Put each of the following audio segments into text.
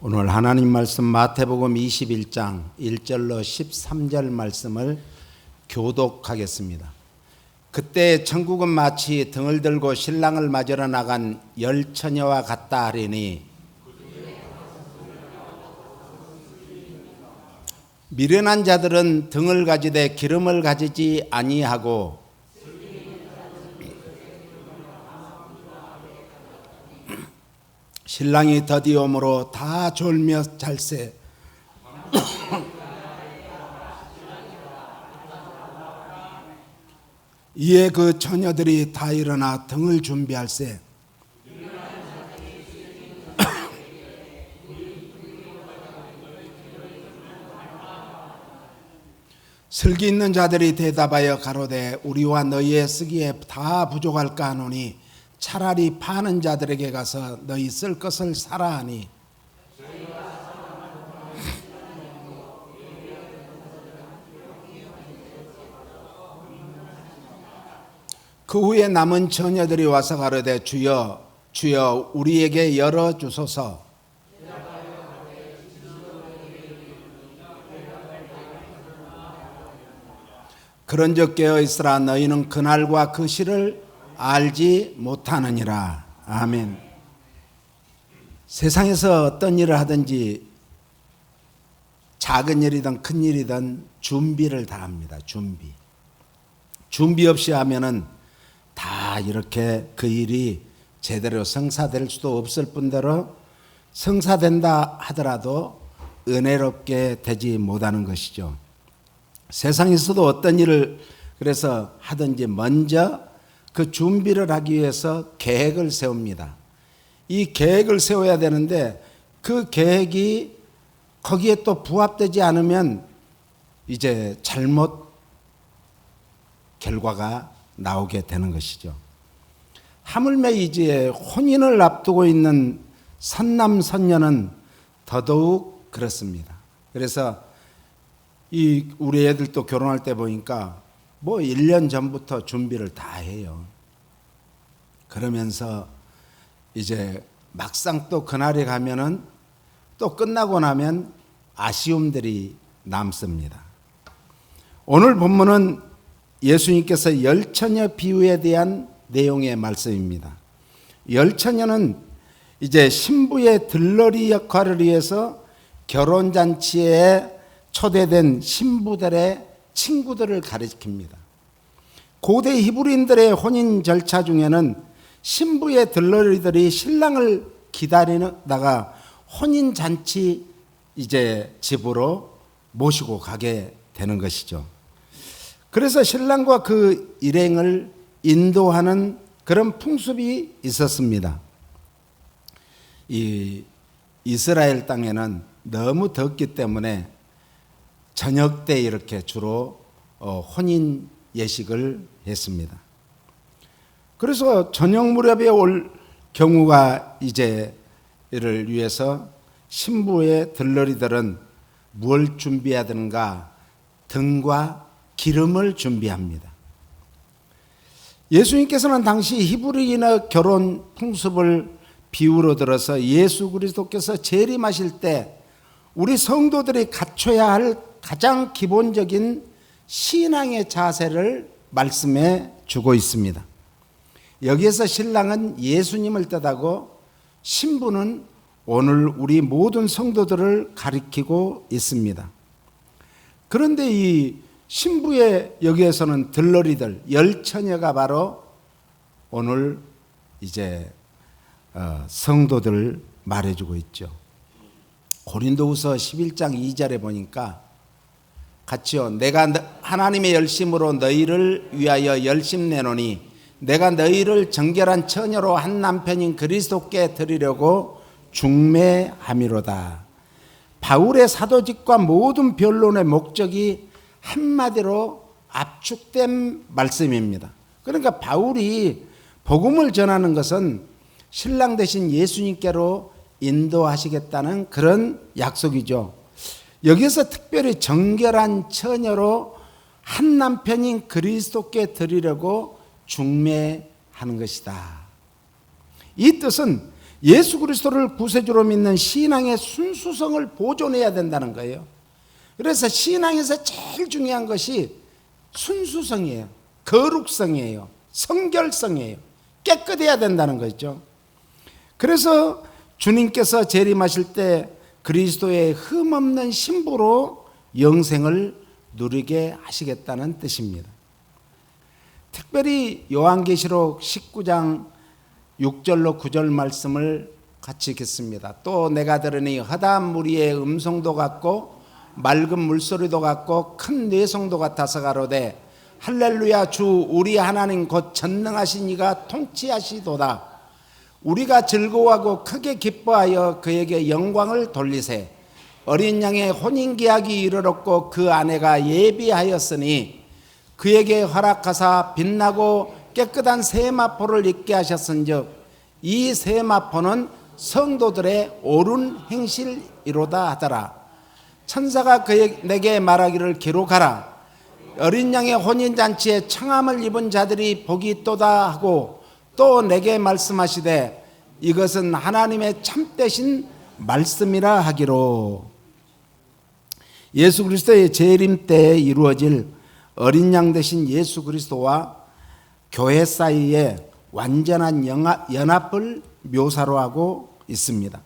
오늘 하나님 말씀 마태복음 21장 1절로 13절 말씀을 교독하겠습니다. 그때 천국은 마치 등을 들고 신랑을 맞으러 나간 열 처녀와 같다 하리니 미련한 자들은 등을 가지되 기름을 가지지 아니하고 신랑이 더디옴으로 다 졸며 잘세. 이에 그 처녀들이 다 일어나 등을 준비할세. 슬기 있는 자들이 대답하여 가로되 우리와 너희의 쓰기에 다 부족할까 하노니 차라리 파는 자들에게 가서 너희 쓸 것을 사라 하니 그 후에 남은 처녀들이 와서 가로되 주여 주여 우리에게 열어 주소서. 그런즉 깨어 있으라. 너희는 그날과 그 시를 알지 못하느니라. 아멘. 세상에서 어떤 일을 하든지 작은 일이든 큰 일이든 준비를 다 합니다. 준비 없이 하면은 다 이렇게 그 일이 제대로 성사될 수도 없을 뿐더러 성사된다 하더라도 은혜롭게 되지 못하는 것이죠. 세상에서도 어떤 일을 그래서 하든지 먼저 그 준비를 하기 위해서 계획을 세웁니다. 이 계획을 세워야 되는데 그 계획이 거기에 또 부합되지 않으면 이제 잘못 결과가 나오게 되는 것이죠. 하물며 이제 혼인을 앞두고 있는 선남선녀는 더더욱 그렇습니다. 그래서 우리 애들도 결혼할 때 보니까 1년 전부터 준비를 다 해요. 그러면서 이제 막상 또 그날에 가면은 또 끝나고 나면 아쉬움들이 남습니다. 오늘 본문은 예수님께서 열 처녀 비유에 대한 내용의 말씀입니다. 열 처녀는 이제 신부의 들러리 역할을 위해서 결혼잔치에 초대된 신부들의 친구들을 가리킵니다. 고대 히브리인들의 혼인 절차 중에는 신부의 들러리들이 신랑을 기다리다가 혼인 잔치 이제 집으로 모시고 가게 되는 것이죠. 그래서 신랑과 그 일행을 인도하는 그런 풍습이 있었습니다. 이 이스라엘 땅에는 너무 덥기 때문에 저녁 때 이렇게 주로 혼인 예식을 했습니다. 그래서 저녁 무렵에 올 경우가 이제 이를 위해서 신부의 들러리들은 무엇을 준비해야 되는가? 등과 기름을 준비합니다. 예수님께서는 당시 히브리인의 결혼 풍습을 비유로 들어서 예수 그리스도께서 재림하실 때 우리 성도들이 갖춰야 할 가장 기본적인 신앙의 자세를 말씀해 주고 있습니다. 여기에서 신랑은 예수님을 뜻하고 신부는 오늘 우리 모든 성도들을 가리키고 있습니다. 그런데 이 신부의 여기에서는 들러리들 열 처녀가 바로 오늘 이제 성도들을 말해주고 있죠. 고린도후서 11장 2절에 보니까 같이요. 내가 하나님의 열심으로 너희를 위하여 열심 내노니 내가 너희를 정결한 처녀로 한 남편인 그리스도께 드리려고 중매함이로다. 바울의 사도직과 모든 변론의 목적이 한마디로 압축된 말씀입니다. 그러니까 바울이 복음을 전하는 것은 신랑 되신 예수님께로 인도하시겠다는 그런 약속이죠. 여기서 특별히 정결한 처녀로 한 남편인 그리스도께 드리려고 중매하는 것이다. 이 뜻은 예수 그리스도를 구세주로 믿는 신앙의 순수성을 보존해야 된다는 거예요. 그래서 신앙에서 제일 중요한 것이 순수성이에요. 거룩성이에요. 성결성이에요. 깨끗해야 된다는 거죠. 그래서 주님께서 재림하실 때 그리스도의 흠없는 신부로 영생을 누리게 하시겠다는 뜻입니다. 특별히 요한계시록 19장 6절로 9절 말씀을 같이 읽겠습니다. 또 내가 들으니 허다한 무리의 음성도 같고 맑은 물소리도 같고 큰 뇌성도 같아서 가로되 할렐루야 주 우리 하나님 곧 전능하신 이가 통치하시도다. 우리가 즐거워하고 크게 기뻐하여 그에게 영광을 돌리세. 어린 양의 혼인계약이 이르렀고 그 아내가 예비하였으니 그에게 허락하사 빛나고 깨끗한 새 마포를 입게 하셨은즉 이 새 마포는 성도들의 옳은 행실이로다 하더라. 천사가 내게 말하기를 기록하라. 어린 양의 혼인잔치에 청함을 입은 자들이 복이 있도다 하고 또 내게 말씀하시되 이것은 하나님의 참되신 말씀이라 하기로. 예수 그리스도의 재림 때에 이루어질 어린 양 되신 예수 그리스도와 교회 사이에 완전한 연합을 묘사로 하고 있습니다.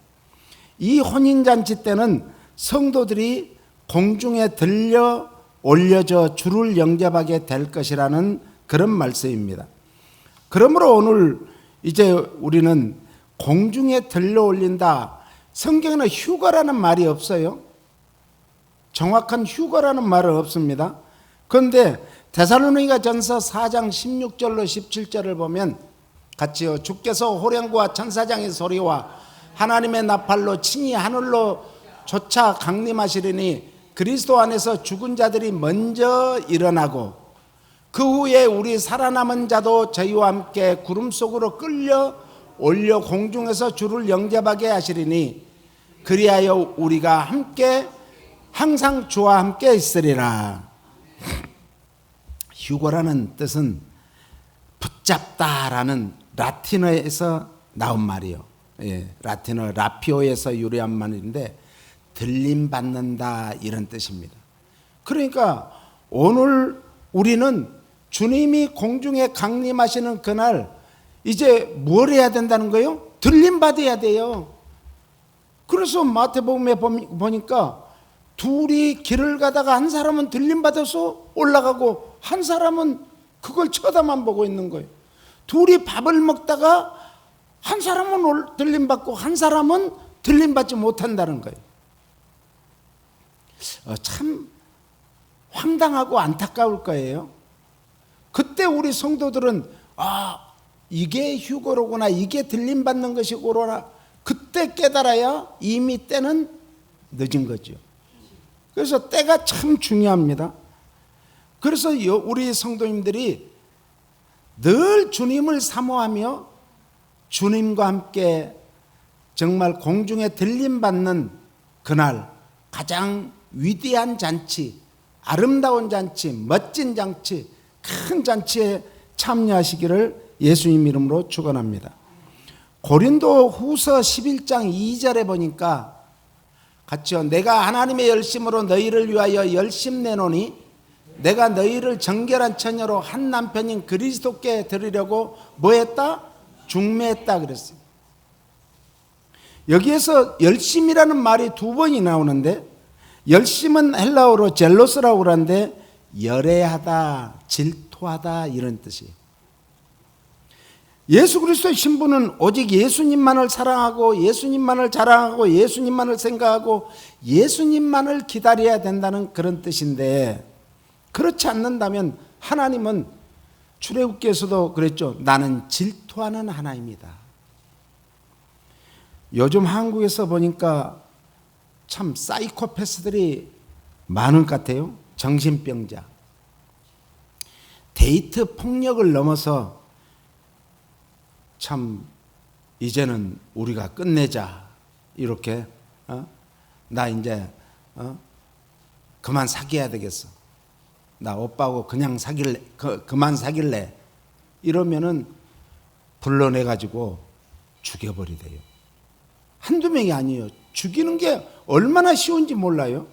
이 혼인잔치 때는 성도들이 공중에 들려 올려져 주를 영접하게 될 것이라는 그런 말씀입니다. 그러므로 오늘 이제 우리는 공중에 들려 올린다. 성경에는 휴거라는 말이 없어요. 정확한 휴거라는 말은 없습니다. 그런데 데살로니가 전서 4장 16절로 17절을 보면 같이요. 주께서 호령과 천사장의 소리와 하나님의 나팔로 친히 하늘로 쫓아 강림하시리니 그리스도 안에서 죽은 자들이 먼저 일어나고 그 후에 우리 살아남은 자도 저희와 함께 구름 속으로 끌려 올려 공중에서 주를 영접하게 하시리니 그리하여 우리가 함께 항상 주와 함께 있으리라. 휴거라는 뜻은 붙잡다라는 라틴어에서 나온 말이요. 라틴어 라피오에서 유래한 말인데 들림받는다 이런 뜻입니다. 그러니까 오늘 우리는 주님이 공중에 강림하시는 그날 이제 뭘 해야 된다는 거예요? 들림받아야 돼요. 그래서 마태복음에 보니까 둘이 길을 가다가 한 사람은 들림받아서 올라가고 한 사람은 그걸 쳐다만 보고 있는 거예요. 둘이 밥을 먹다가 한 사람은 들림받고 한 사람은 들림받지 못한다는 거예요. 참 황당하고 안타까울 거예요. 그때 우리 성도들은 이게 휴거로구나, 이게 들림받는 것이구나, 그때 깨달아야 이미 때는 늦은 거죠. 그래서 때가 참 중요합니다. 그래서 우리 성도님들이 늘 주님을 사모하며 주님과 함께 정말 공중에 들림받는 그날 가장 위대한 잔치, 아름다운 잔치, 멋진 잔치, 큰 잔치에 참여하시기를 예수님 이름으로 축원합니다. 고린도 후서 11장 2절에 보니까 같이요. 내가 하나님의 열심으로 너희를 위하여 열심 내노니 내가 너희를 정결한 처녀로 한 남편인 그리스도께 드리려고 뭐했다? 중매했다 그랬어요. 여기에서 열심이라는 말이 두 번이 나오는데 열심은 헬라어로 젤로스라고 그러는데 열애하다, 질투하다 이런 뜻이에요. 예수 그리스도의 신부는 오직 예수님만을 사랑하고 예수님만을 자랑하고 예수님만을 생각하고 예수님만을 기다려야 된다는 그런 뜻인데 그렇지 않는다면 하나님은 출애굽기에서도 그랬죠. 나는 질투하는 하나님이다. 요즘 한국에서 보니까 참 사이코패스들이 많은 것 같아요. 정신병자. 데이트 폭력을 넘어서 참 이제는 우리가 끝내자 이렇게 나 이제 그만 사귀어야 되겠어. 나 오빠하고 그냥 사귈래, 그만 사귈래. 이러면은 불러내 가지고 죽여버리대요. 한두 명이 아니에요. 죽이는 게 얼마나 쉬운지 몰라요.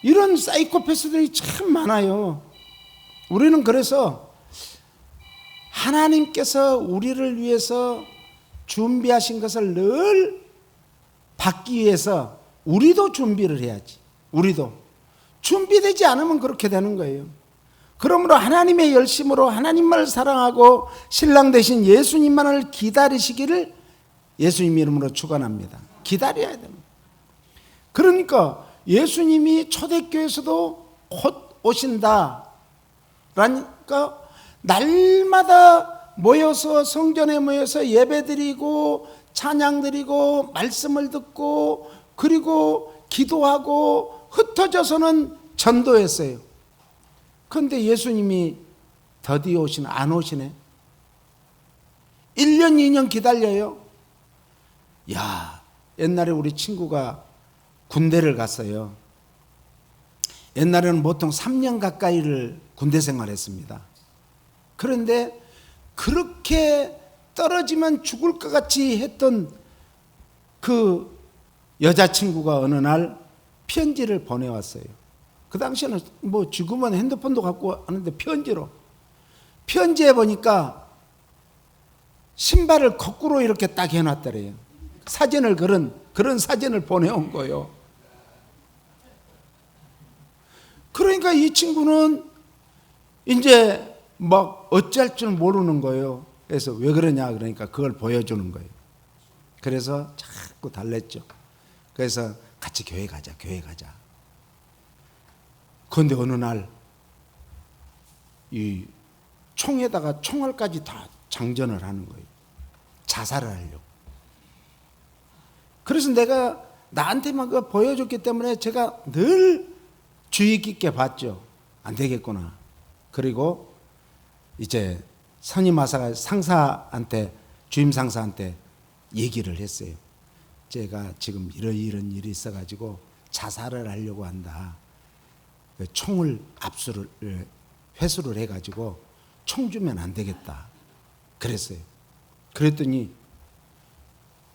이런 사이코패스들이 참 많아요. 우리는 그래서 하나님께서 우리를 위해서 준비하신 것을 늘 받기 위해서 우리도 준비를 해야지. 우리도 준비되지 않으면 그렇게 되는 거예요. 그러므로 하나님의 열심으로 하나님만을 사랑하고 신랑 되신 예수님만을 기다리시기를 예수님 이름으로 축원합니다. 기다려야 됩니다. 그러니까 예수님이 초대교회에서도 곧 오신다. 그러니까 날마다 모여서 성전에 모여서 예배드리고 찬양드리고 말씀을 듣고 그리고 기도하고 흩어져서는 전도했어요. 그런데 예수님이 드디어 안 오시네. 1년 2년 기다려요. 야, 옛날에 우리 친구가 군대를 갔어요. 옛날에는 보통 3년 가까이를 군대 생활했습니다. 그런데 그렇게 떨어지면 죽을 것 같이 했던 그 여자친구가 어느 날 편지를 보내왔어요. 그 당시에는 뭐 지금은 핸드폰도 갖고 하는데 편지에 보니까 신발을 거꾸로 이렇게 딱 해놨더래요. 사진을 그런 사진을 보내온 거예요. 그러니까 이 친구는 이제 막 어쩔 줄 모르는 거예요. 그래서 왜 그러냐 그러니까 그걸 보여주는 거예요. 그래서 자꾸 달랬죠. 그래서 같이 교회 가자. 그런데 어느 날 이 총에다가 총알까지 다 장전을 하는 거예요. 자살을 하려고. 그래서 내가 나한테만 그거 보여줬기 때문에 제가 늘 주의 깊게 봤죠. 안 되겠구나. 그리고 이제 선임하사가 상사한테, 주임 상사한테 얘기를 했어요. 제가 지금 이런 일이 있어가지고 자살을 하려고 한다. 총을 회수를 해가지고 총 주면 안 되겠다. 그랬어요. 그랬더니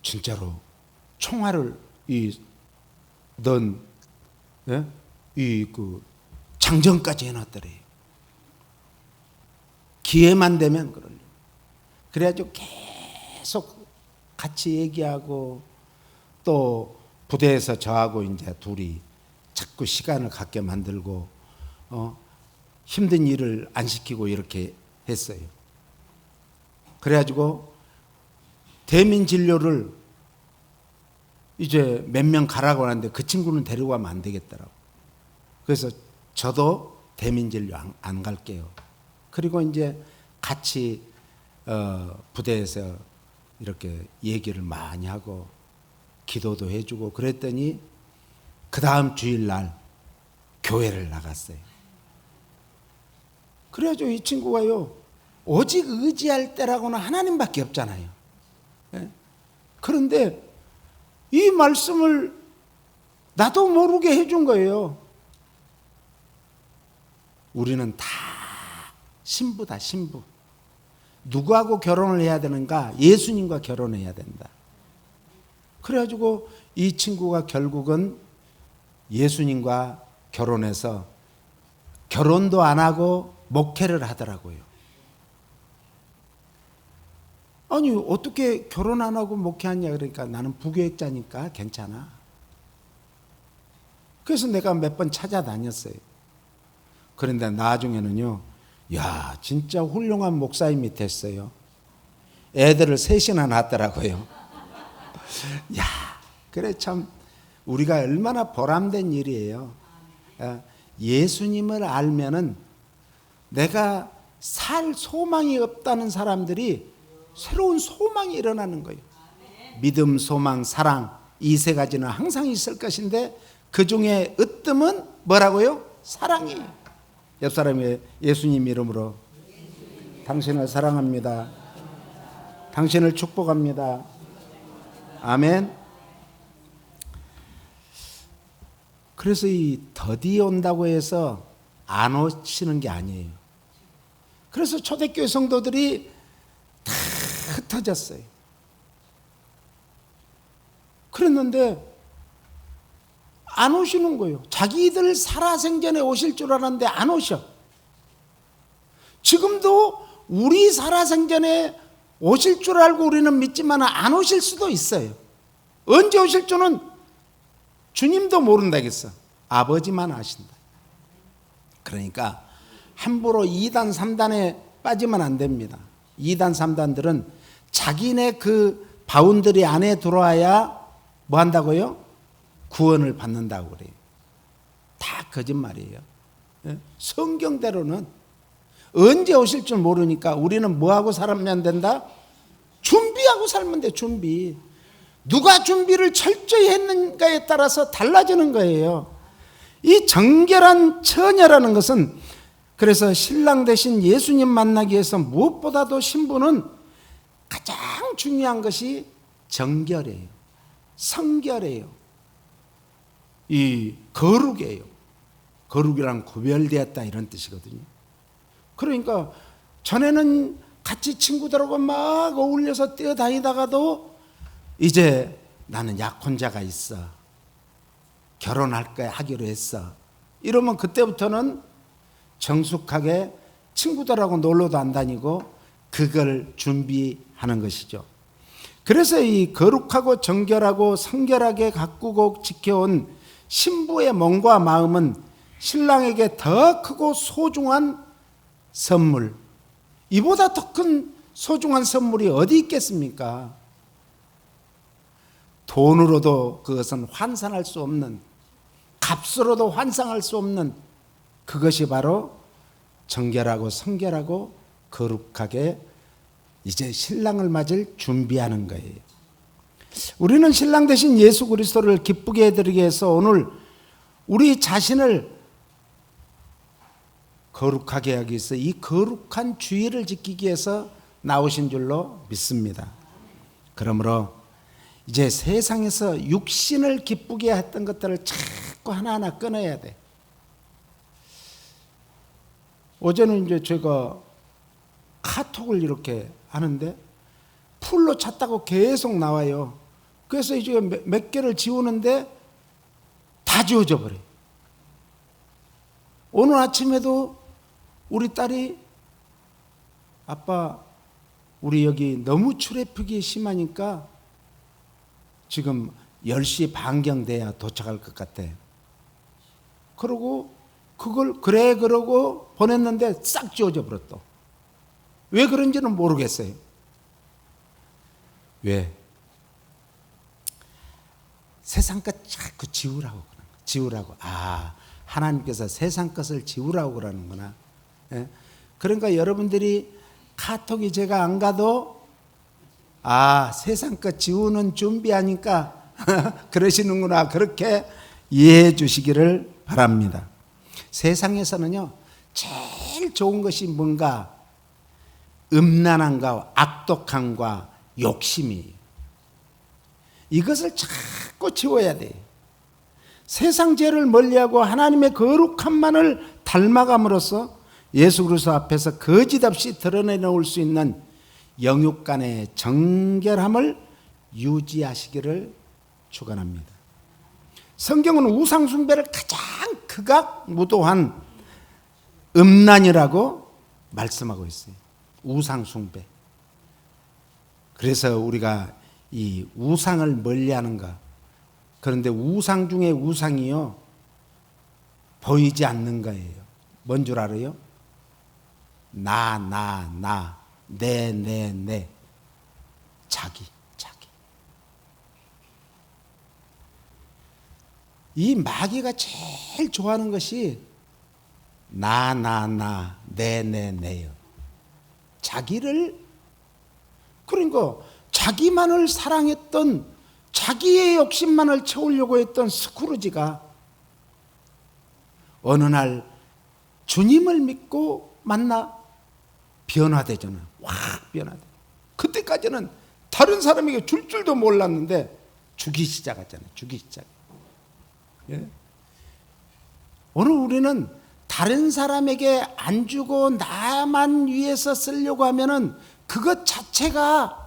진짜로 총알을 그 장전까지 해놨더래요. 기회만 되면 그러려고. 그래가지고 계속 같이 얘기하고 또 부대에서 저하고 이제 둘이 자꾸 시간을 갖게 만들고 힘든 일을 안 시키고 이렇게 했어요. 그래가지고 대민진료를 이제 몇 명 가라고 하는데 그 친구는 데리고 가면 안 되겠더라고. 그래서 저도 대민진료 안 갈게요. 그리고 이제 같이 부대에서 이렇게 얘기를 많이 하고 기도도 해주고 그랬더니 그 다음 주일날 교회를 나갔어요. 그래가지고 이 친구가요, 오직 의지할 때라고는 하나님밖에 없잖아요. 예? 그런데 이 말씀을 나도 모르게 해준 거예요. 우리는 다 신부다, 신부. 누구하고 결혼을 해야 되는가? 예수님과 결혼해야 된다. 그래가지고 이 친구가 결국은 예수님과 결혼해서 결혼도 안 하고 목회를 하더라고요. 아니 어떻게 결혼 안 하고 목회하냐 그러니까 나는 부교육자니까 괜찮아. 그래서 내가 몇 번 찾아다녔어요. 그런데 나중에는요, 야 진짜 훌륭한 목사님이 됐어요. 애들을 셋이나 낳았더라고요. 야 그래 참 우리가 얼마나 보람된 일이에요. 예수님을 알면은 내가 살 소망이 없다는 사람들이 새로운 소망이 일어나는 거예요. 믿음, 소망, 사랑 이 세 가지는 항상 있을 것인데 그 중에 으뜸은 뭐라고요? 사랑이에요. 옆 사람이 예수님 이름으로 당신을 사랑합니다. 당신을 축복합니다. 아멘. 그래서 이 더디 온다고 해서 안 오시는 게 아니에요. 그래서 초대교회 성도들이 다 흩어졌어요. 그랬는데 안 오시는 거예요. 자기들 살아생전에 오실 줄 알았는데 안 오셔. 지금도 우리 살아생전에 오실 줄 알고 우리는 믿지만 안 오실 수도 있어요. 언제 오실 줄은 주님도 모른다겠어. 아버지만 아신다. 그러니까 함부로 2단 3단에 빠지면 안 됩니다. 2단 3단들은 자기네 그 바운더리 안에 들어와야 뭐 한다고요? 구원을 받는다고 그래요. 다 거짓말이에요. 성경대로는 언제 오실 줄 모르니까 우리는 뭐하고 살면 된다? 준비하고 살면 돼. 준비. 누가 준비를 철저히 했는가에 따라서 달라지는 거예요. 이 정결한 처녀라는 것은, 그래서 신랑 대신 예수님 만나기 위해서 무엇보다도 신부는 가장 중요한 것이 정결이에요. 성결이에요. 이 거룩이에요. 거룩이랑 구별되었다 이런 뜻이거든요. 그러니까 전에는 같이 친구들하고 막 어울려서 뛰어다니다가도 이제 나는 약혼자가 있어. 결혼할 거야 하기로 했어. 이러면 그때부터는 정숙하게 친구들하고 놀러도 안 다니고 그걸 준비하는 것이죠. 그래서 이 거룩하고 정결하고 성결하게 가꾸고 지켜온 신부의 몸과 마음은 신랑에게 더 크고 소중한 선물, 이보다 더 큰 소중한 선물이 어디 있겠습니까? 돈으로도 그것은 환산할 수 없는, 값으로도 환상할 수 없는 그것이 바로 정결하고 성결하고 거룩하게 이제 신랑을 맞을 준비하는 거예요. 우리는 신랑 대신 예수 그리스도를 기쁘게 해드리기 위해서 오늘 우리 자신을 거룩하게 하기 위해서 이 거룩한 주의를 지키기 위해서 나오신 줄로 믿습니다. 그러므로 이제 세상에서 육신을 기쁘게 했던 것들을 자꾸 하나하나 끊어야 돼. 어제는 이제 제가 카톡을 이렇게 하는데 풀로 찼다고 계속 나와요. 그래서 이제 몇 개를 지우는데 다 지워져 버려요. 오늘 아침에도 우리 딸이 아빠 우리 여기 너무 트래픽이 심하니까 지금 10시 반경 돼야 도착할 것 같아. 그러고 그걸 그래 그러고 보냈는데 싹 지워져 버렸어. 왜 그런지는 모르겠어요. 왜? 세상 것 자꾸 지우라고 그러는 거야. 지우라고. 아, 하나님께서 세상 것을 지우라고 그러는구나. 예? 그러니까 여러분들이 카톡이 제가 안 가도 아, 세상 것 지우는 준비하니까 그러시는구나. 그렇게 이해해 주시기를 바랍니다. 세상에서는요, 제일 좋은 것이 뭔가 음란함과 악독함과 욕심이에요. 이것을 자꾸 지워야 돼요. 세상 죄를 멀리하고 하나님의 거룩함만을 닮아감으로써 예수 그리스도 앞에서 거짓 없이 드러내놓을 수 있는 영육 간의 정결함을 유지하시기를 축원합니다. 성경은 우상 숭배를 가장 극악무도한 음란이라고 말씀하고 있어요. 우상 숭배. 그래서 우리가 이 우상을 멀리하는가. 그런데 우상 중에 우상이요, 보이지 않는 거예요. 뭔 줄 알아요? 나, 내, 자기. 이 마귀가 제일 좋아하는 것이 나, 내요. 자기를, 그러니까 자기만을 사랑했던, 자기의 욕심만을 채우려고 했던 스크루지가 어느 날 주님을 믿고 만나 변화되잖아요. 확 변화돼. 그때까지는 다른 사람에게 줄 줄도 몰랐는데 주기 시작하잖아요. 주기 시작. 예? 오늘 우리는 다른 사람에게 안 주고 나만 위해서 쓰려고 하면은 그것 자체가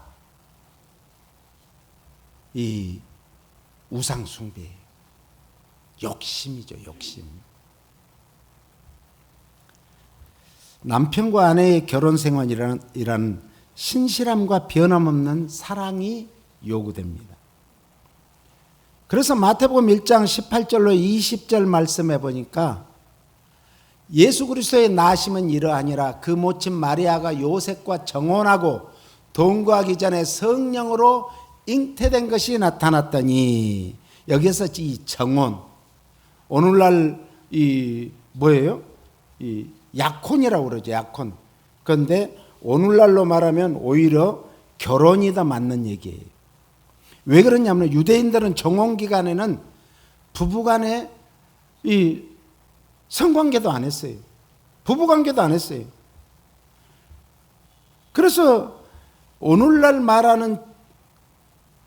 이 우상 숭배예요. 욕심이죠, 욕심. 남편과 아내의 결혼 생활이란 신실함과 변함없는 사랑이 요구됩니다. 그래서 마태복음 1장 18절로 20절 말씀해 보니까 예수 그리스도의 나심은 이러하니라. 그 모친 마리아가 요셉과 정혼하고 동거하기 전에 성령으로 잉태된 것이 나타났더니, 여기서 이 정혼, 오늘날 이 뭐예요? 이 약혼이라고 그러죠. 약혼. 그런데 오늘날로 말하면 오히려 결혼이 더 맞는 얘기예요. 왜 그러냐면 유대인들은 정혼 기간에는 부부간에 이 성관계도 안 했어요. 부부관계도 안 했어요. 그래서 오늘날 말하는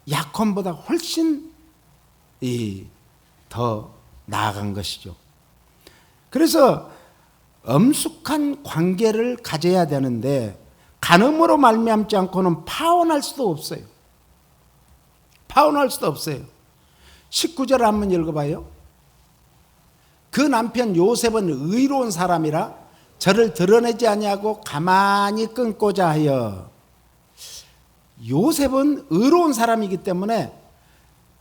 약혼보다 훨씬 더 나아간 것이죠. 그래서 엄숙한 관계를 가져야 되는데 간음으로 말미암지 않고는 파혼할 수도 없어요. 파혼할 수도 없어요. 19절 한번 읽어봐요. 그 남편 요셉은 의로운 사람이라 저를 드러내지 아니하고 가만히 끊고자 하여. 요셉은 의로운 사람이기 때문에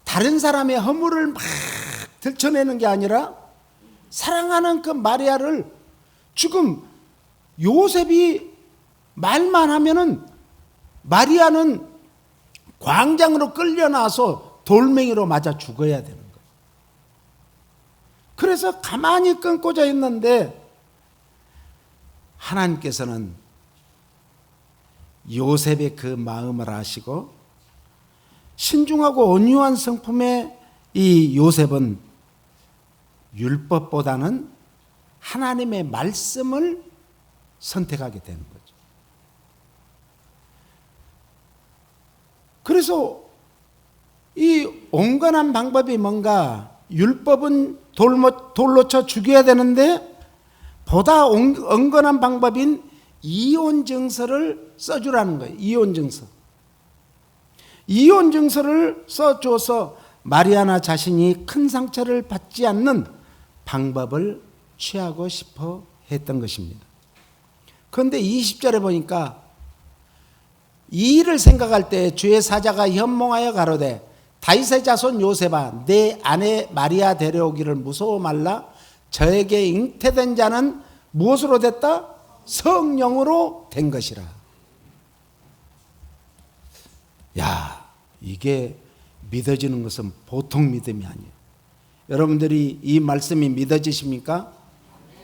다른 사람의 허물을 막 들춰내는 게 아니라 사랑하는 그 마리아를, 지금 요셉이 말만 하면은 마리아는 광장으로 끌려나와서 돌멩이로 맞아 죽어야 되는 거예요. 그래서 가만히 끊고자 했는데 하나님께서는 요셉의 그 마음을 아시고 신중하고 온유한 성품의 이 요셉은 율법보다는 하나님의 말씀을 선택하게 되는 거죠. 그래서 이 온건한 방법이 뭔가, 율법은 돌로 쳐 죽여야 되는데 보다 온건한 방법인 이혼증서를 써주라는 거예요. 이혼증서를 써줘서 마리아나 자신이 큰 상처를 받지 않는 방법을 취하고 싶어 했던 것입니다. 그런데 20절에 보니까 이 일을 생각할 때 주의 사자가 현몽하여 가로되 다윗의 자손 요셉아, 내 아내 마리아 데려오기를 무서워 말라. 저에게 잉태된 자는 무엇으로 됐다? 성령으로 된 것이라. 야, 이게 믿어지는 것은 보통 믿음이 아니에요. 여러분들이 이 말씀이 믿어지십니까?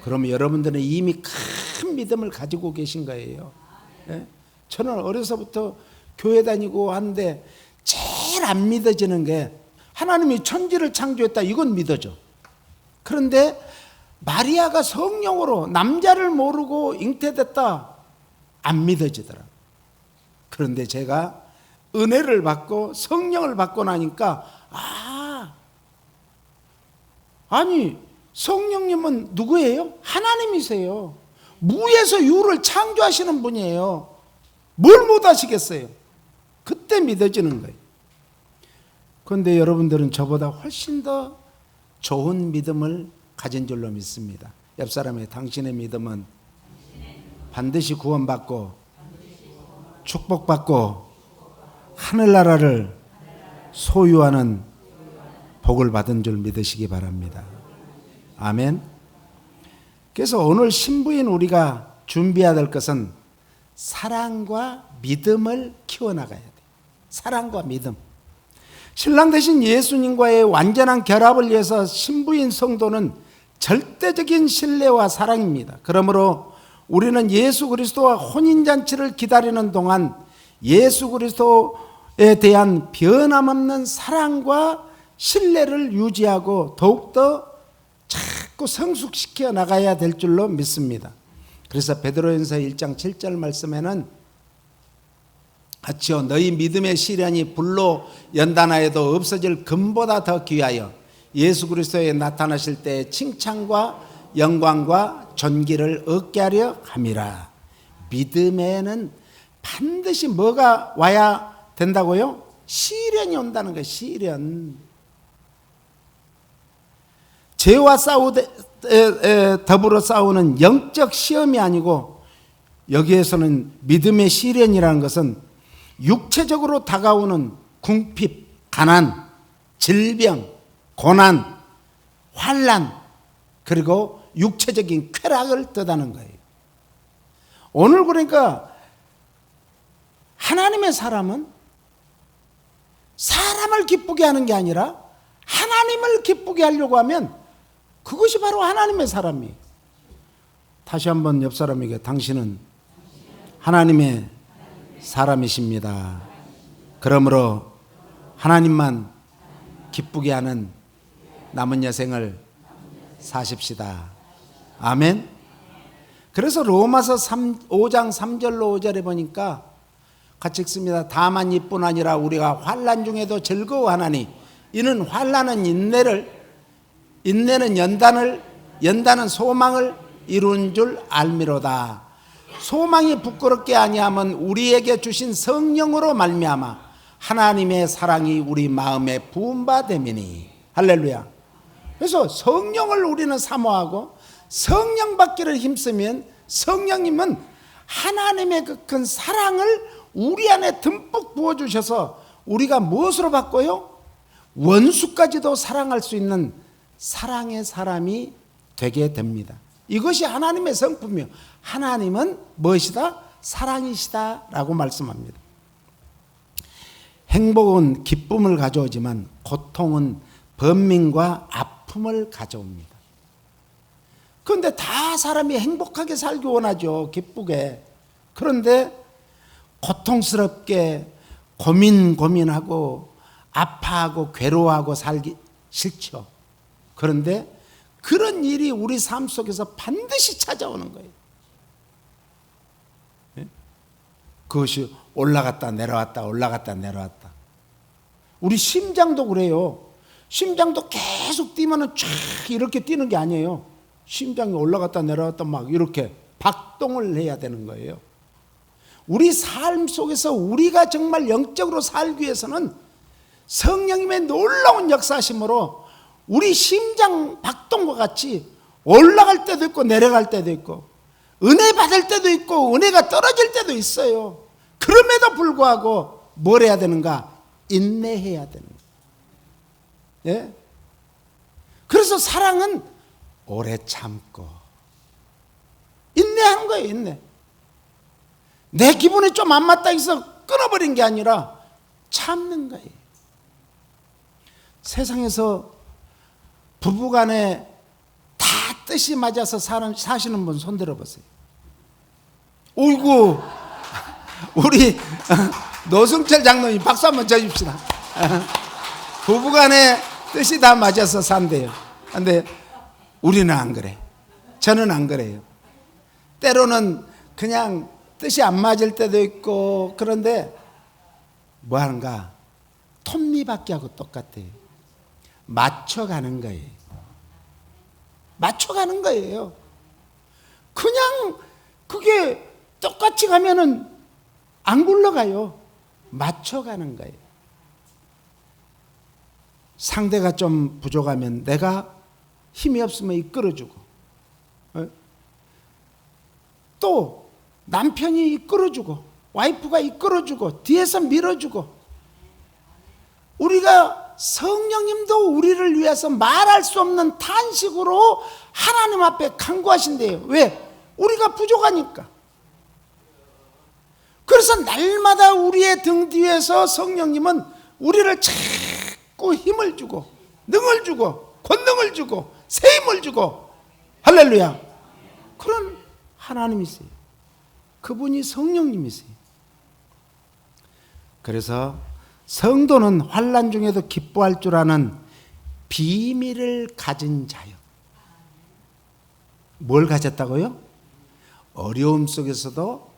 그러면 여러분들은 이미 큰 믿음을 가지고 계신 거예요. 네? 저는 어려서부터 교회 다니고 하는데 제일 안 믿어지는 게 하나님이 천지를 창조했다, 이건 믿어져. 그런데 마리아가 성령으로 남자를 모르고 잉태됐다, 안 믿어지더라. 그런데 제가 은혜를 받고 성령을 받고 나니까 아니 성령님은 누구예요? 하나님이세요. 무에서 유를 창조하시는 분이에요. 뭘 못하시겠어요? 그때 믿어지는 거예요. 그런데 여러분들은 저보다 훨씬 더 좋은 믿음을 가진 줄로 믿습니다. 옆 사람의 당신의 믿음은 반드시 구원받고 축복받고 하늘나라를 소유하는 복을 받은 줄 믿으시기 바랍니다. 아멘. 그래서 오늘 신부인 우리가 준비해야 될 것은 사랑과 믿음을 키워나가야 돼요. 사랑과 믿음. 신랑 되신 예수님과의 완전한 결합을 위해서 신부인 성도는 절대적인 신뢰와 사랑입니다. 그러므로 우리는 예수 그리스도와 혼인잔치를 기다리는 동안 예수 그리스도에 대한 변함없는 사랑과 신뢰를 유지하고 더욱더 자꾸 성숙시켜 나가야 될 줄로 믿습니다. 그래서 베드로전서 1장 7절 말씀에는 같이요, 너희 믿음의 시련이 불로 연단하여도 없어질 금보다 더 귀하여 예수 그리스도에 나타나실 때 칭찬과 영광과 존귀를 얻게 하려 함이라. 믿음에는 반드시 뭐가 와야 된다고요? 시련이 온다는 거예요. 시련. 죄와 더불어 싸우는 영적 시험이 아니고, 여기에서는 믿음의 시련이라는 것은 육체적으로 다가오는 궁핍, 가난, 질병, 고난, 환난, 그리고 육체적인 쾌락을 뜻하는 거예요. 오늘 그러니까 하나님의 사람은 사람을 기쁘게 하는 게 아니라 하나님을 기쁘게 하려고 하면 그것이 바로 하나님의 사람이에요. 다시 한번 옆 사람에게, 당신은 하나님의 사람이십니다. 그러므로 하나님만 기쁘게 하는 남은 여생을 사십시다. 아멘. 그래서 로마서 5장 3절로 5절에 보니까 같이 읽습니다. 다만 이뿐 아니라 우리가 환난 중에도 즐거워하나니 이는 환난은 인내는 연단은 소망을 이룬 줄 알미로다. 소망이 부끄럽게 아니하면 우리에게 주신 성령으로 말미암아 하나님의 사랑이 우리 마음에 부은 바 됨이니. 할렐루야. 그래서 성령을 우리는 사모하고 성령 받기를 힘쓰면 성령님은 하나님의 그 큰 사랑을 우리 안에 듬뿍 부어주셔서 우리가 무엇으로 바꿔요? 원수까지도 사랑할 수 있는 사랑의 사람이 되게 됩니다. 이것이 하나님의 성품이요. 하나님은 무엇이다? 사랑이시다 라고 말씀합니다. 행복은 기쁨을 가져오지만 고통은 번민과 아픔을 가져옵니다. 그런데 다 사람이 행복하게 살기 원하죠. 기쁘게. 그런데 고통스럽게 고민하고 아파하고 괴로워하고 살기 싫죠. 그런데 그런 일이 우리 삶 속에서 반드시 찾아오는 거예요. 그것이 올라갔다 내려왔다 올라갔다 내려왔다. 우리 심장도 그래요. 심장도 계속 뛰면은 쫙 이렇게 뛰는 게 아니에요. 심장이 올라갔다 내려왔다 막 이렇게 박동을 해야 되는 거예요. 우리 삶 속에서 우리가 정말 영적으로 살기 위해서는 성령님의 놀라운 역사심으로 우리 심장 박동과 같이 올라갈 때도 있고 내려갈 때도 있고 은혜 받을 때도 있고 은혜가 떨어질 때도 있어요. 그럼에도 불구하고 뭘 해야 되는가? 인내해야 되는 거예요. 예? 그래서 사랑은 오래 참고 인내하는 거예요. 인내. 내 기분이 좀 안 맞다 해서 끊어버린 게 아니라 참는 거예요. 세상에서 부부간에 다 뜻이 맞아서 사시는 분 손들어 보세요. 어이구, 우리 노승철 장로님 박수 한번 쳐줍시다. 부부간에 뜻이 다 맞아서 산대요. 근데 우리는 안 그래. 저는 안 그래요. 때로는 그냥 뜻이 안 맞을 때도 있고, 그런데 뭐 하는가? 톱니바퀴 하고 똑같아요. 맞춰가는 거예요. 맞춰가는 거예요. 그냥 그게 똑같이 가면은 안 굴러가요. 맞춰가는 거예요. 상대가 좀 부족하면 내가 힘이 없으면 이끌어주고, 또 남편이 이끌어주고 와이프가 이끌어주고 뒤에서 밀어주고, 우리가 성령님도 우리를 위해서 말할 수 없는 탄식으로 하나님 앞에 간구하신대요. 왜? 우리가 부족하니까. 그래서 날마다 우리의 등 뒤에서 성령님은 우리를 자꾸 힘을 주고 능을 주고 권능을 주고 세임을 주고, 할렐루야, 그런 하나님이세요. 그분이 성령님이세요. 그래서 성도는 환난 중에도 기뻐할 줄 아는 비밀을 가진 자요. 뭘 가졌다고요? 어려움 속에서도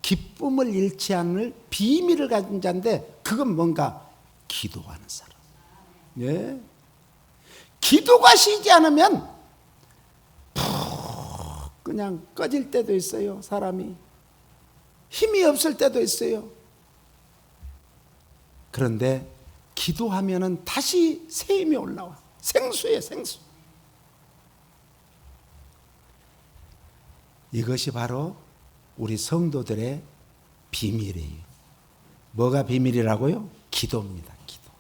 기쁨을 잃지 않을 비밀을 가진 자인데, 그건 뭔가? 기도하는 사람. 예. 기도가 쉬지 않으면 푹 그냥 꺼질 때도 있어요. 사람이 힘이 없을 때도 있어요. 그런데 기도하면은 다시 새 힘이 올라와. 생수예요, 생수. 이것이 바로 우리 성도들의 비밀이에요. 뭐가 비밀이라고요? 기도입니다. 기도.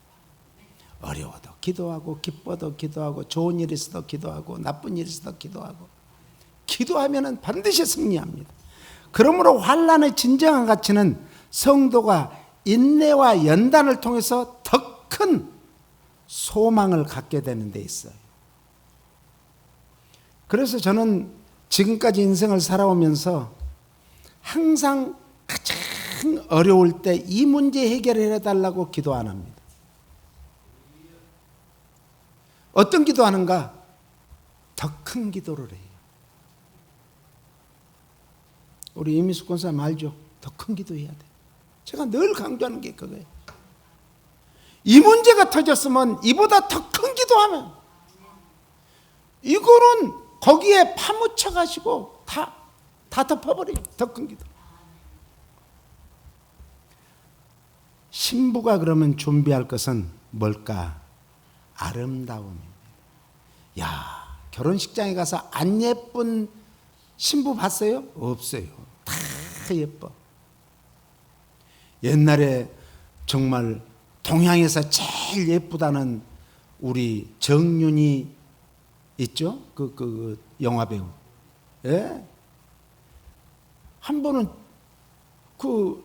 어려워도 기도하고, 기뻐도 기도하고, 좋은 일 있어도 기도하고, 나쁜 일 있어도 기도하고. 기도하면은 반드시 승리합니다. 그러므로 환난의 진정한 가치는 성도가 인내와 연단을 통해서 더 큰 소망을 갖게 되는 데 있어요. 그래서 저는 지금까지 인생을 살아오면서 항상 가장 어려울 때 이 문제 해결을 해달라고 기도 안 합니다. 어떤 기도하는가? 더 큰 기도를 해요. 우리 이미숙 권사님 알죠? 더 큰 기도해야 돼. 제가 늘 강조하는 게 그거예요. 이 문제가 터졌으면 이보다 더 큰 기도하면, 이거는 거기에 파묻혀 가지고 다 덮어버려요. 더 큰 기도. 신부가 그러면 준비할 것은 뭘까? 아름다움입니다. 야, 결혼식장에 가서 안 예쁜 신부 봤어요? 없어요. 다 예뻐. 옛날에 정말 동양에서 제일 예쁘다는 우리 정윤이 있죠? 그 영화배우. 예? 한 번은 그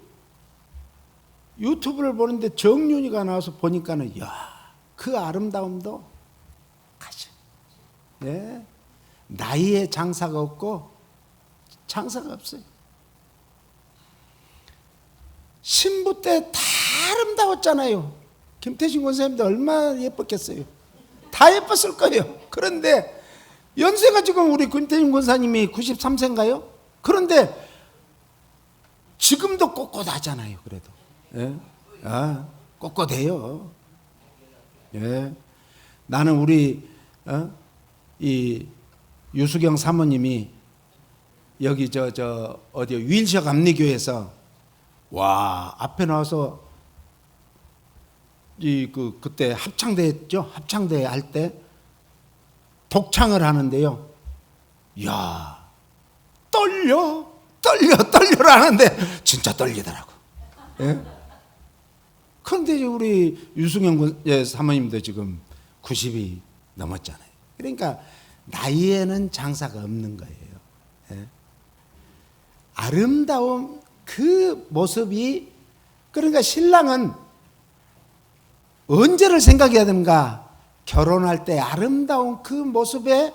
유튜브를 보는데 정윤이가 나와서 보니까는, 야, 그 아름다움도 가져. 예? 나이에 장사가 없고 장사가 없어요. 신부 때 다 아름다웠잖아요. 김태신 권사님도 얼마나 예뻤겠어요. 다 예뻤을 거예요. 그런데 연세가 지금 우리 김태신 권사님이 93세인가요? 그런데 지금도 꼿꼿하잖아요. 그래도. 예? 아, 꼿꼿해요. 예. 나는 우리 이 유수경 사모님이 여기 어디 윌셔 감리교에서, 와, 앞에 나와서 그때 합창대 했죠? 합창대 할 때 독창을 하는데요. 야, 떨려라 하는데 진짜 떨리더라고. 예? 그런데 우리 유승영 사모님도 지금 90이 넘었잖아요. 그러니까 나이에는 장사가 없는 거예요. 예? 아름다움 그 모습이, 그러니까 신랑은 언제를 생각해야 되는가? 결혼할 때 아름다운 그 모습에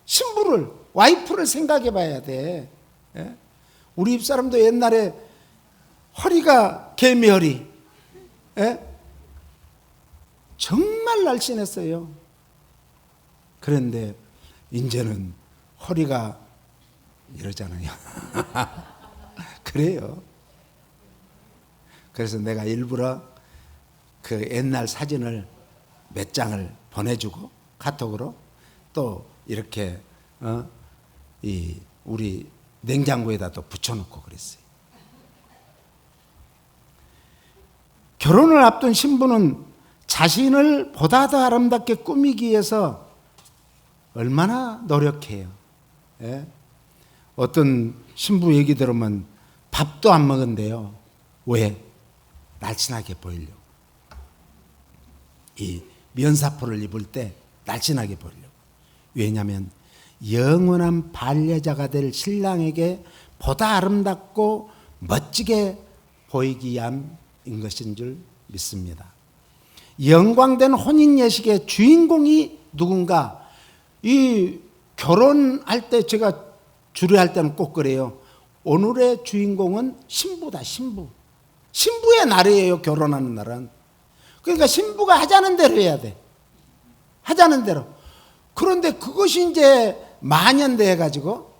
신부를, 와이프를 생각해 봐야 돼. 예? 우리 집사람도 옛날에 허리가 개미허리, 예? 정말 날씬했어요. 그런데 이제는 허리가 이러잖아요. 그래요. 그래서 내가 일부러 그 옛날 사진을 몇 장을 보내주고, 카톡으로 또 이렇게 우리 냉장고에다 또 붙여놓고 그랬어요. 결혼을 앞둔 신부는 자신을 보다 더 아름답게 꾸미기 위해서 얼마나 노력해요. 예? 어떤 신부 얘기 들으면 밥도 안 먹은대요. 왜? 날씬하게 보이려고. 이 면사포를 입을 때 날씬하게 보이려고. 왜냐하면 영원한 반려자가 될 신랑에게 보다 아름답고 멋지게 보이기 위함인 것인 줄 믿습니다. 영광된 혼인 예식의 주인공이 누군가? 이 결혼할 때, 제가 주례할 때는 꼭 그래요. 오늘의 주인공은 신부다. 신부의 날이에요. 결혼하는 날은. 그러니까 신부가 하자는 대로 해야 돼. 하자는 대로. 그런데 그것이 이제 만연돼 가지고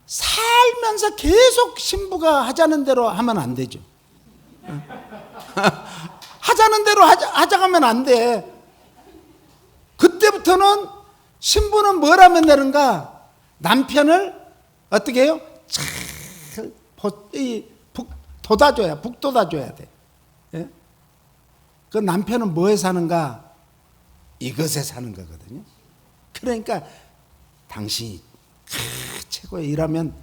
살면서 계속 신부가 하자는 대로 하면 안 되죠. 하자는 대로 하자가면 안 돼. 그때부터는 신부는 뭘 하면 되는가? 남편을 어떻게 해요? 잘 북돋아줘야 돼. 예? 그 남편은 뭐에 사는가? 이것에 사는 거거든요. 그러니까 당신이 최고의 일하면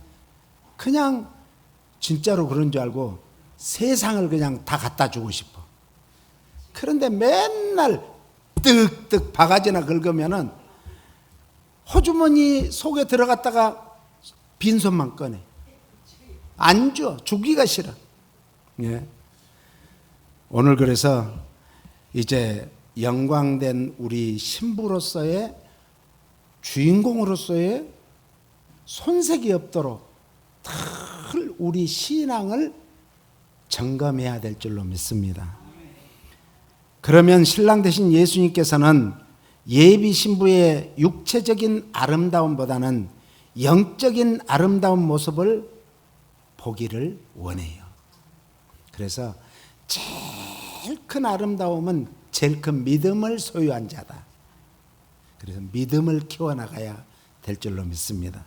그냥 진짜로 그런 줄 알고 세상을 그냥 다 갖다 주고 싶어. 그런데 맨날 뜩뜩 바가지나 긁으면은 호주머니 속에 들어갔다가 빈손만 꺼내. 안 줘. 주기가 싫어. 예. 오늘 그래서 이제 영광된 우리 신부로서의 주인공으로서의 손색이 없도록 늘 우리 신앙을 점검해야 될 줄로 믿습니다. 그러면 신랑 되신 예수님께서는 예비 신부의 육체적인 아름다움보다는 영적인 아름다운 모습을 보기를 원해요. 그래서 제일 큰 아름다움은 제일 큰 믿음을 소유한 자다. 그래서 믿음을 키워나가야 될 줄로 믿습니다.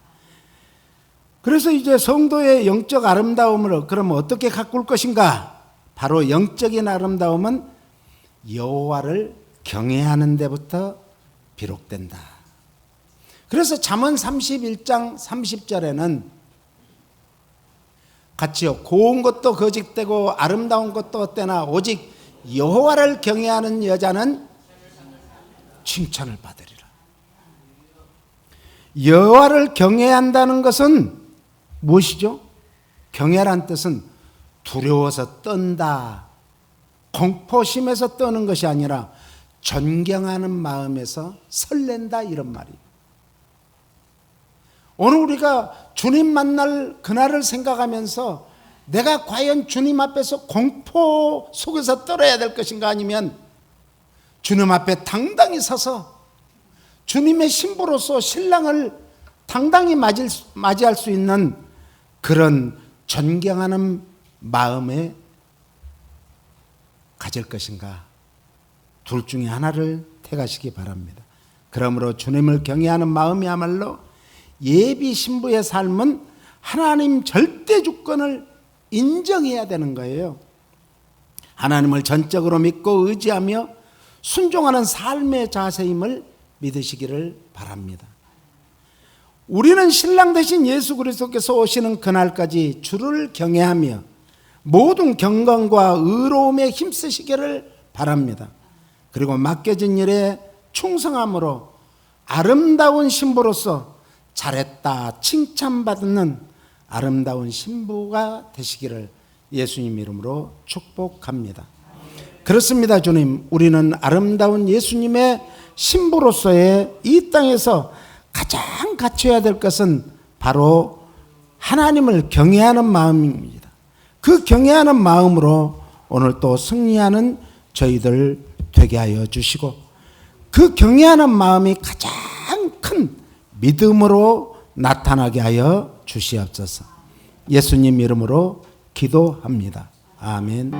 그래서 이제 성도의 영적 아름다움을 그러면 어떻게 가꿀 것인가? 바로 영적인 아름다움은 여호와를 경외하는 데부터 비롯된다. 그래서 잠언 31장 30절에는 같이요. 고운 것도 거짓되고 아름다운 것도 헛되나 오직 여호와를 경외하는 여자는 칭찬을 받으리라. 여호와를 경외한다는 것은 무엇이죠? 경외란 뜻은 두려워서 떤다, 공포심에서 떠는 것이 아니라 존경하는 마음에서 설렌다, 이런 말이에요. 오늘 우리가 주님 만날 그날을 생각하면서 내가 과연 주님 앞에서 공포 속에서 떨어야 될 것인가, 아니면 주님 앞에 당당히 서서 주님의 신부로서 신랑을 당당히 맞이할 수 있는 그런 존경하는 마음에 가질 것인가, 둘 중에 하나를 택하시기 바랍니다. 그러므로 주님을 경외하는 마음이야말로 예비 신부의 삶은 하나님 절대 주권을 인정해야 되는 거예요. 하나님을 전적으로 믿고 의지하며 순종하는 삶의 자세임을 믿으시기를 바랍니다. 우리는 신랑 되신 예수 그리스도께서 오시는 그날까지 주를 경외하며 모든 경건과 의로움에 힘쓰시기를 바랍니다. 그리고 맡겨진 일에 충성함으로 아름다운 신부로서 잘했다 칭찬받는 아름다운 신부가 되시기를 예수님 이름으로 축복합니다. 그렇습니다. 주님, 우리는 아름다운 예수님의 신부로서의 이 땅에서 가장 갖춰야 될 것은 바로 하나님을 경외하는 마음입니다. 그 경외하는 마음으로 오늘 또 승리하는 저희들 되게 하여 주시고, 그 경외하는 마음이 가장 큰 믿음으로 나타나게 하여 주시옵소서. 예수님 이름으로 기도합니다. 아멘.